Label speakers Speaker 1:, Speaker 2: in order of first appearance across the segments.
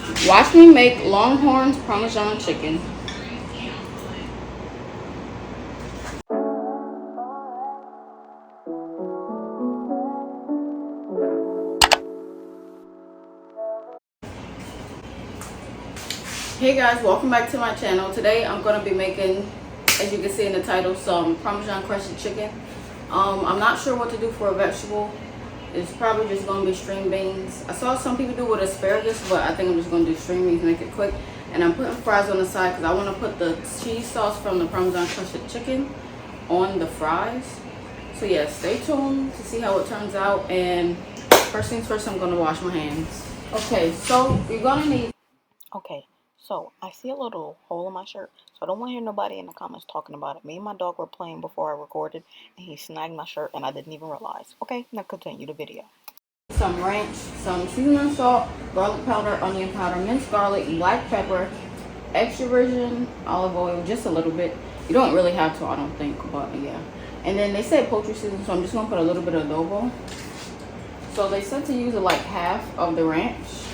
Speaker 1: Watch me make Longhorns Parmesan chicken. Hey guys, welcome back to my channel. Today I'm going to be making, as you can see in the title, some Parmesan Crusted chicken. I'm not sure what to do for a vegetable. It's probably just going to be string beans. I saw some people do with asparagus, but I think I'm just going to do string beans, make it quick. And I'm putting fries on the side because I want to put the cheese sauce from the Parmesan Crusted chicken on the fries. So yeah, stay tuned to see how it turns out. And first things first, I'm going to wash my hands. Okay, so you're going to need...
Speaker 2: Okay, so I see a little hole in my shirt, so I don't want to hear nobody in the comments talking about it. Me and my dog were playing before I recorded, and he snagged my shirt, and I didn't even realize. Okay, now continue the video.
Speaker 1: Some ranch, some seasoning salt, garlic powder, onion powder, minced garlic, black pepper, extra virgin olive oil, just a little bit. You don't really have to, I don't think, but yeah. And then they said poultry seasoning, so I'm just gonna put a little bit of adobo. So they said to use like half of the ranch.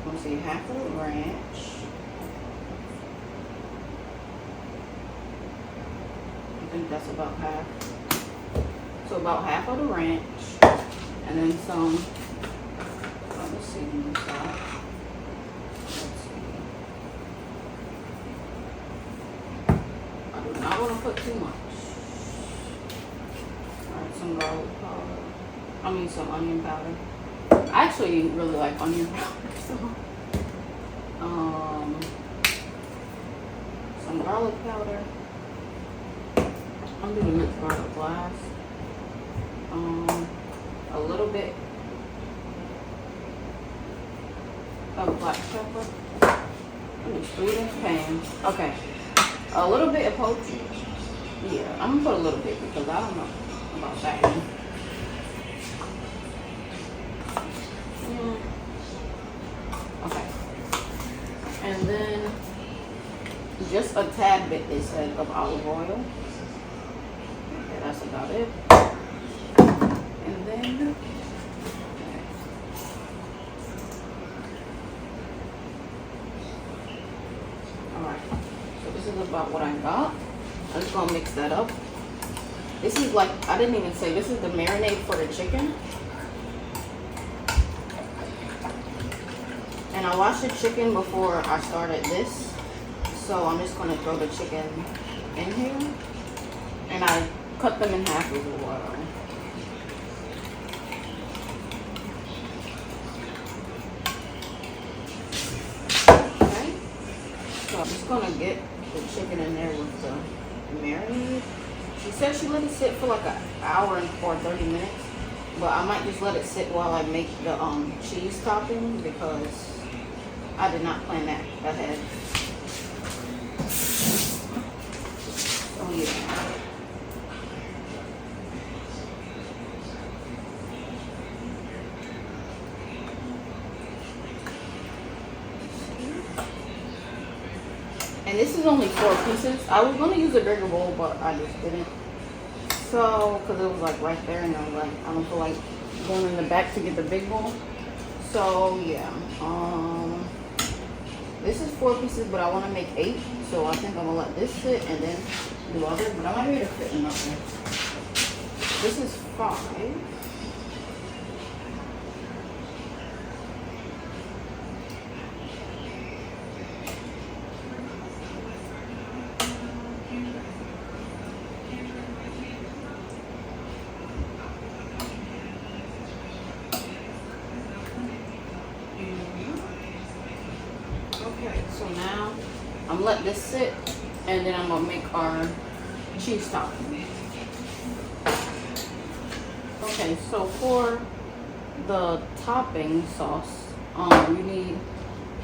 Speaker 1: Let's see, half of the ranch. I think that's about half. So about half of the ranch, and then some. Let's see, let's see. I do not want to put too much. Alright, some garlic powder. I mean some onion powder. I actually really like onion powder, so some garlic powder. I'm gonna mix garlic last. A little bit of black pepper. Let me spread in the pan. Okay. A little bit of poultry. Yeah, I'm gonna put a little bit because I don't know about that. Okay. And then just a tad bit, they said, of olive oil. Okay, that's about it. And then alright. So this is about what I got. I'm just gonna mix that up. This is like, I didn't even say, this is the marinade for the chicken. And I washed the chicken before I started this. So I'm just gonna throw the chicken in here. And I cut them in half as well. Okay. So I'm just gonna get the chicken in there with the marinade. She said she let it sit for like an hour or 30 minutes. But I might just let it sit while I make the cheese topping because I did not plan that ahead. So yeah. And this is only 4 pieces. I was gonna use a bigger bowl, but I just didn't. So, because it was like right there, and I was like, I don't feel like going in the back to get the big bowl. So yeah, this is 4 pieces, but I want to make 8. So I think I'm gonna let this sit and then do others. But I might be able to fit enough there. This is 5. So now I'm gonna let this sit, and then I'm gonna make our cheese topping. Okay, so for the topping sauce, you need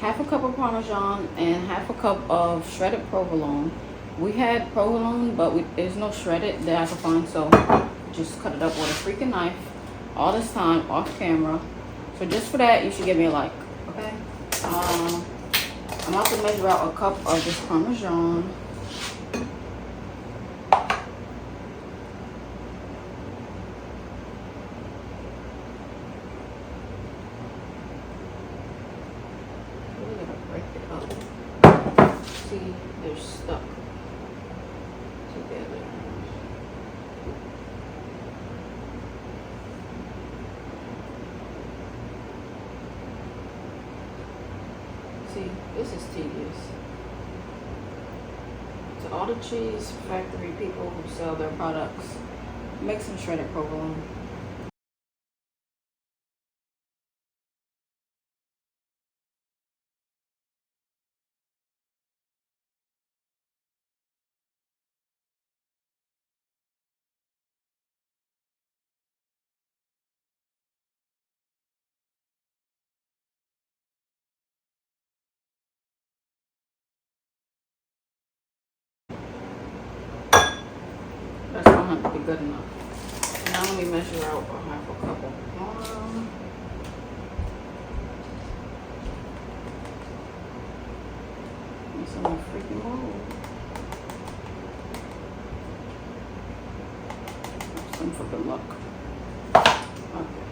Speaker 1: half a cup of Parmesan and half a cup of shredded provolone. We had provolone, but there's no shredded that I could find, so just cut it up with a freaking knife. All this time off camera. So just for that, you should give me a like, okay? I'm about to measure out a cup of this Parmesan. see they're stuck together. See, this is tedious. To all the cheese factory people who sell their products, make some shredded provolone. That's gonna have to be good enough. Now let me measure out a half a cup of farm. It's in my freaking bowl. Some for good luck. Okay.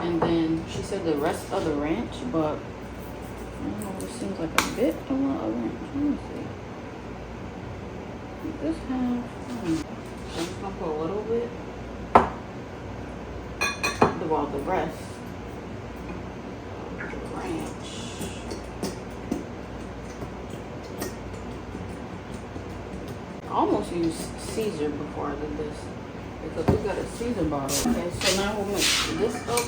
Speaker 1: And then she said the rest of the ranch, but I don't know, it seems like a bit of a ranch. Let me see. This half, so I'm just gonna put a little bit. Well, the rest of the ranch. I almost used Caesar before I did this because we got a Caesar bottle. Okay, so now we'll mix this up.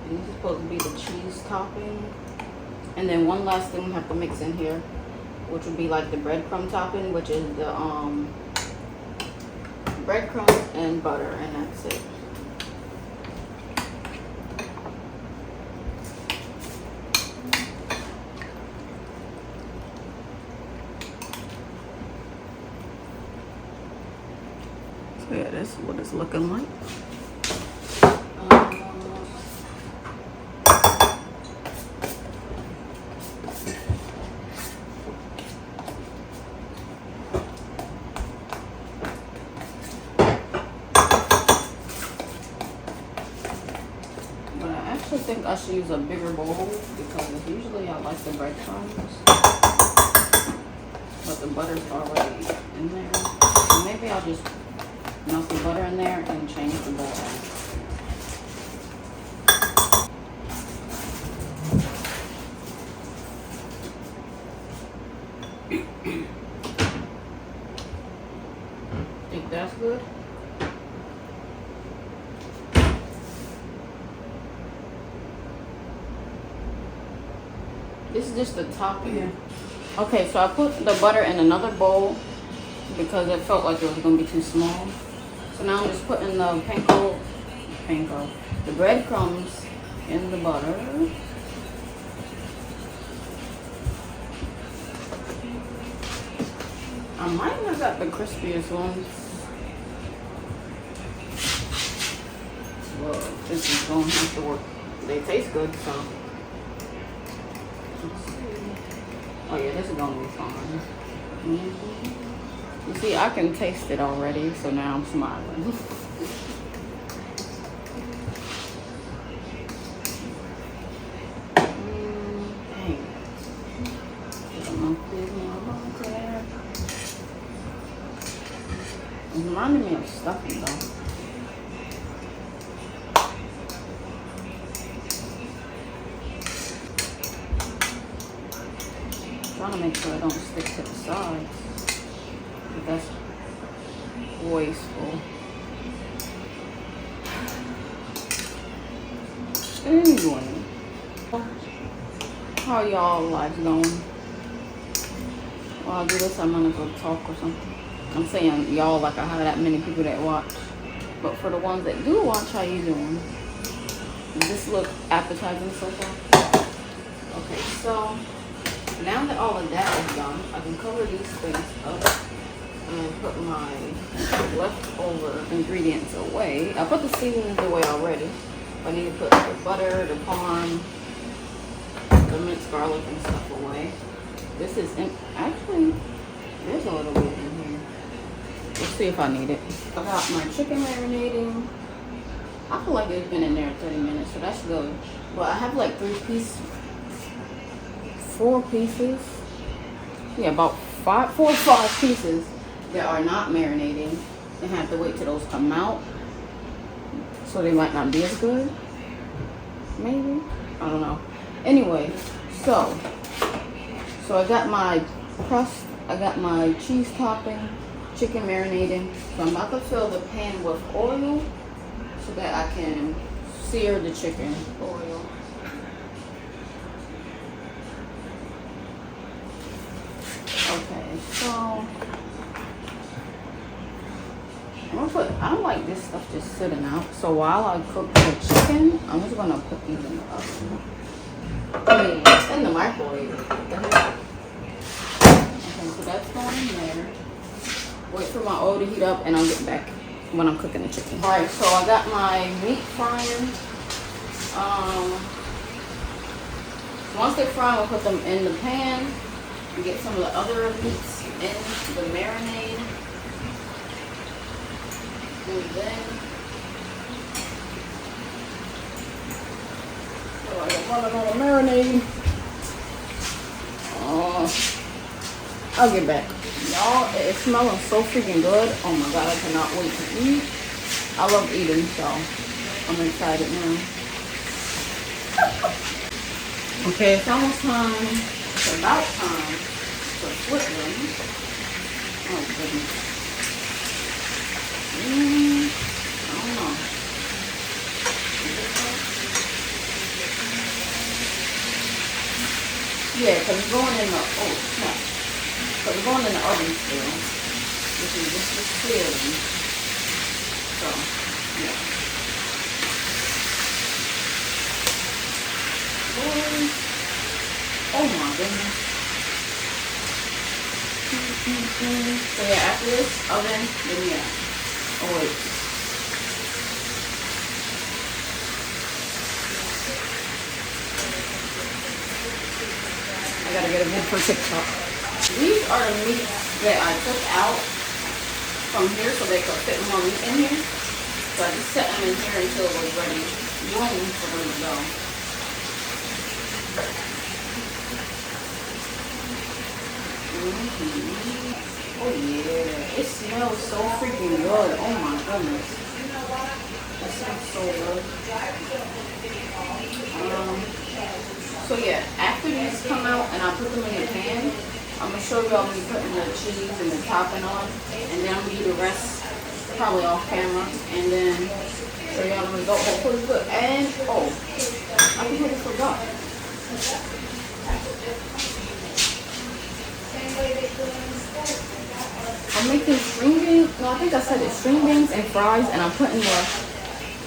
Speaker 1: And this is supposed to be the cheese topping. And then one last thing we have to mix in here, which would be like the breadcrumb topping, which is the breadcrumbs and butter, and that's it. So yeah, that's what it's looking like. I think I should use a bigger bowl because usually I like the breadcrumbs, but the butter's already in there. So maybe I'll just melt the butter in there and change the bowl. Think that's good? This is just the topping. Yeah. Okay, so I put the butter in another bowl because it felt like it was going to be too small. So now I'm just putting the the breadcrumbs in the butter. I might have got the crispiest ones. Well, this is going to have to work. They taste good, so. Oh yeah, this is gonna be fun. You see, I can taste it already, so now I'm smiling. Dang. It's reminding me of stuffing though. Trying to make sure I don't stick to the sides. But that's wasteful. Anyway, how y'all lives going? While I do this, I'm gonna go talk or something. I'm saying y'all like I have that many people that watch. But for the ones that do watch, how you doing? Does this look appetizing so far? Okay, so now that all of that is done, I can cover these things up and put my leftover ingredients away. I put the seasonings away already. I need to put the butter, the parm, the minced garlic and stuff away. This is actually, there's a little bit in here. Let's see if I need it. I got my chicken marinating. I feel like it's been in there 30 minutes, so that's good. But I have like 3-piece 4 pieces. Yeah, about 4 or 5 pieces that are not marinating and have to wait till those come out. So they might not be as good. Maybe. I don't know. Anyway, so I got my crust, I got my cheese topping, chicken marinating. So I'm about to fill the pan with oil so that I can sear the chicken. Oil. Okay, so I'm gonna put, I don't like this stuff just sitting out. So while I cook the chicken, I'm just gonna put these in the oven. I mean, in the microwave. Okay, so that's going in there. Wait for my oil to heat up and I'll get back when I'm cooking the chicken. Alright, so I got my meat frying. Once they fry, I'll put them in the pan and get some of the other meats in the marinade. And then, so I got running on the marinade. I'll get back. Y'all, it's smelling so freaking good. Oh my god, I cannot wait to eat. I love eating, so I'm excited now. Okay, it's almost time. It's about time to flip them. Oh goodness. I don't know. Yeah, because it's going in the, oh snap. But it's going in the oven still. This is searing. So, yeah. Oh my goodness. So yeah, after this oven, then yeah. Oh wait. I gotta get a vid for TikTok. These are the meats that I took out from here so they could fit more meat in here. So I just set them in here until it was ready, room for them to go. Oh yeah, it smells so freaking good. Oh my goodness, it smells so good. So yeah, after these come out and I put them in the pan, I'm gonna show y'all me putting the cheese and the topping on, and then I'm gonna do the rest probably off camera, and then show y'all the result. Hopefully it's good. And oh, I completely forgot. I'm making string beans. No, I think I said it. String beans and fries, and I'm putting the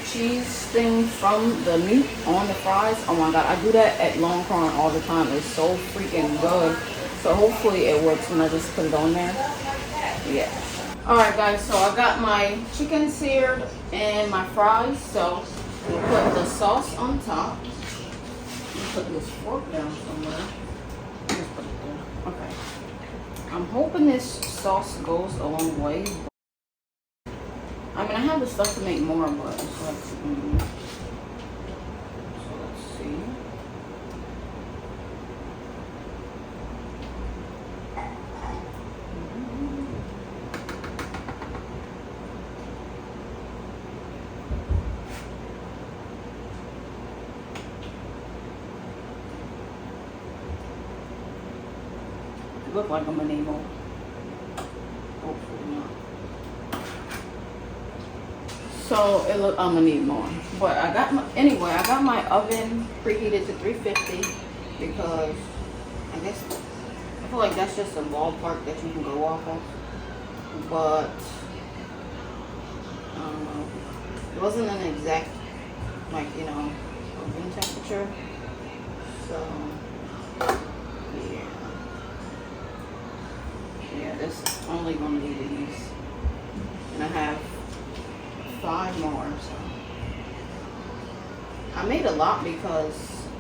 Speaker 1: cheese thing from the meat on the fries. Oh my god, I do that at Longhorn all the time. It's so freaking good. So hopefully it works when I just put it on there. Yeah. Alright guys, so I got my chicken seared and my fries. So we'll put the sauce on top. I'll put this fork down somewhere. Just put it there. Okay. I'm hoping this sauce goes a long way. I mean, I have the stuff to make more, but it's like, so let's see. Look like I'm gonna need more. Hopefully not. So it look, I'm gonna need more. But I got my, anyway, I got my oven preheated to 350 because I guess I feel like that's just a ballpark that you can go off of. But I don't know. It wasn't an exact, like, you know, oven temperature. So yeah, this only gonna be these, and I have 5 more. So I made a lot because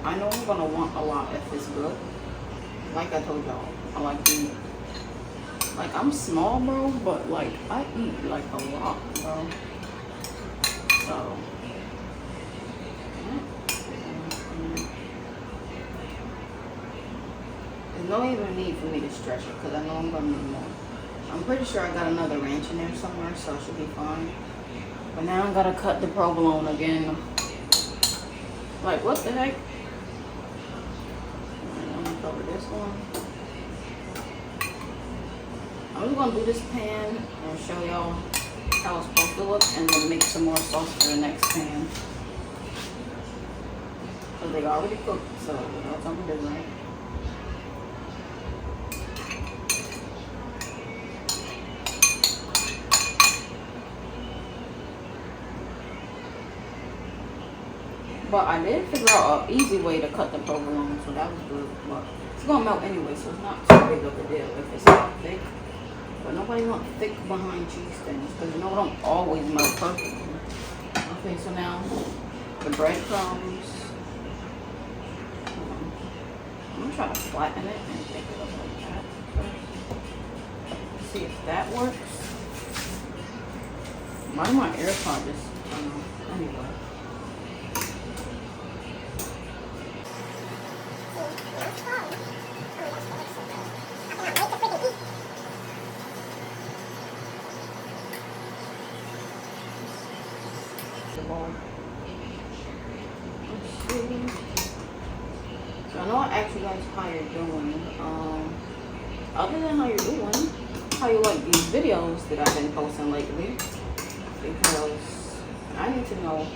Speaker 1: I know I'm gonna want a lot if it's good. Like I told y'all, I like to eat. Like, I'm small, bro, but like I eat like a lot, bro. So no even need for me to stretch it because I know I'm gonna need more. I'm pretty sure I got another ranch in there somewhere, so it should be fine. But now I gotta cut the provolone again. Like, what the heck? I'm gonna cover this one. I'm just gonna do this pan and show y'all how it's supposed to look, and then make some more sauce for the next pan. Because they already cooked, so you know something different. But I did figure out an easy way to cut the provolone, so that was good. But it's gonna melt anyway, so it's not too big of a deal if it's not thick. But nobody wants thick behind cheese things, because you know it don't always melt perfectly. Okay, so now the breadcrumbs. I'm gonna try to flatten it and take it up like that first. See if that works. Why do my AirPod just, I don't know, anyway. Let's see. So I know I asked you guys how you're doing. Other than how you're doing, how you like these videos that I've been posting lately. Because I need to know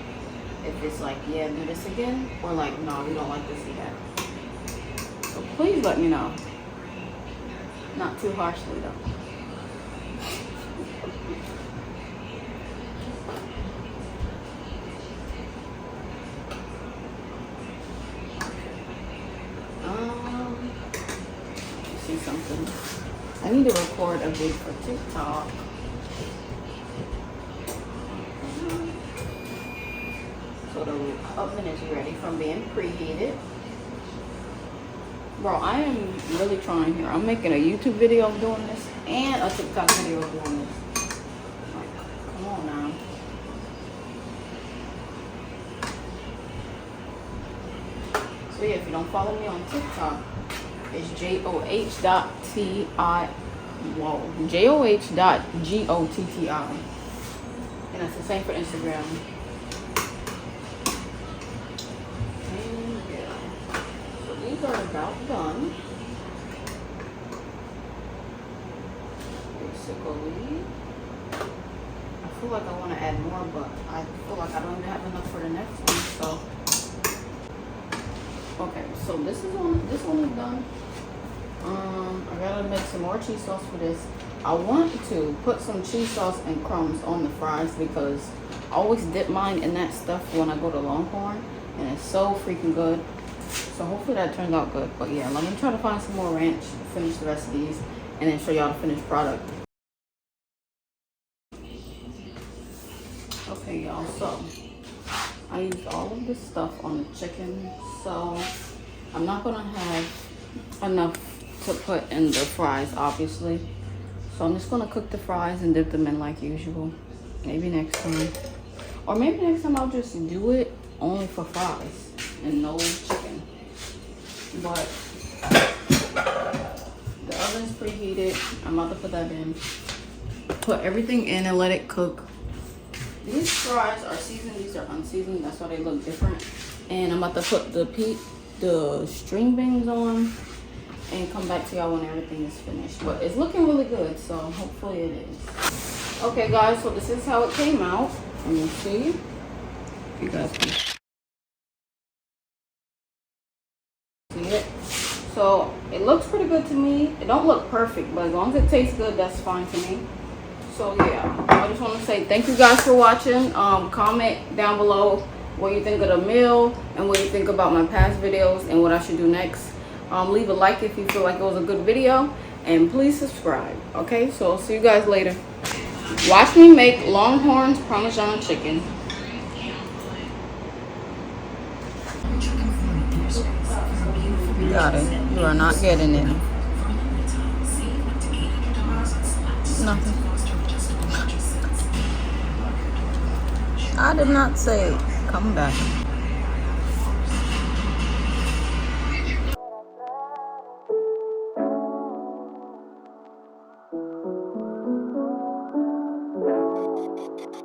Speaker 1: if it's like, yeah, do this again, or like, no, we don't like this again. So please let me know. Not too harshly though. See something. I need to record a video for TikTok. So the oven is ready from being preheated. Bro, I am really trying here. I'm making a YouTube video of doing this and a TikTok video of doing this. Like, come on now. So yeah, if you don't follow me on TikTok, it's JOH.GOTTI. And it's the same for Instagram. And yeah. So these are about done. Basically. I feel like I want to add more, but I feel like I don't even have enough for the next one, so. Okay, so this one is done. I gotta make some more cheese sauce for this. I want to put some cheese sauce and crumbs on the fries because I always dip mine in that stuff when I go to Longhorn, and it's so freaking good. So hopefully that turns out good. But yeah, let me try to find some more ranch, finish the rest of these, and then show y'all the finished product. Okay, y'all, so I used all of this stuff on the chicken, so I'm not gonna have enough to put in the fries, obviously. So I'm just gonna cook the fries and dip them in like usual. Maybe next time. Or maybe next time I'll just do it only for fries and no chicken. But the oven's preheated. I'm about to put that in. Put everything in and let it cook. These fries are seasoned, these are unseasoned, that's why they look different. And I'm about to put the string beans on and come back to y'all when everything is finished. But it's looking really good, so hopefully it is. Okay guys, so this is how it came out. Let me see if you guys can see it. So it looks pretty good to me. It don't look perfect, but as long as it tastes good, that's fine to me. So yeah, I just want to say thank you guys for watching. Comment down below what you think of the meal and what you think about my past videos and what I should do next. Leave a like if you feel like it was a good video, and please subscribe. Okay, so I'll see you guys later. Watch me make Longhorn's Parmesan chicken. You got it. You are not getting it. Nothing. I did not say come back.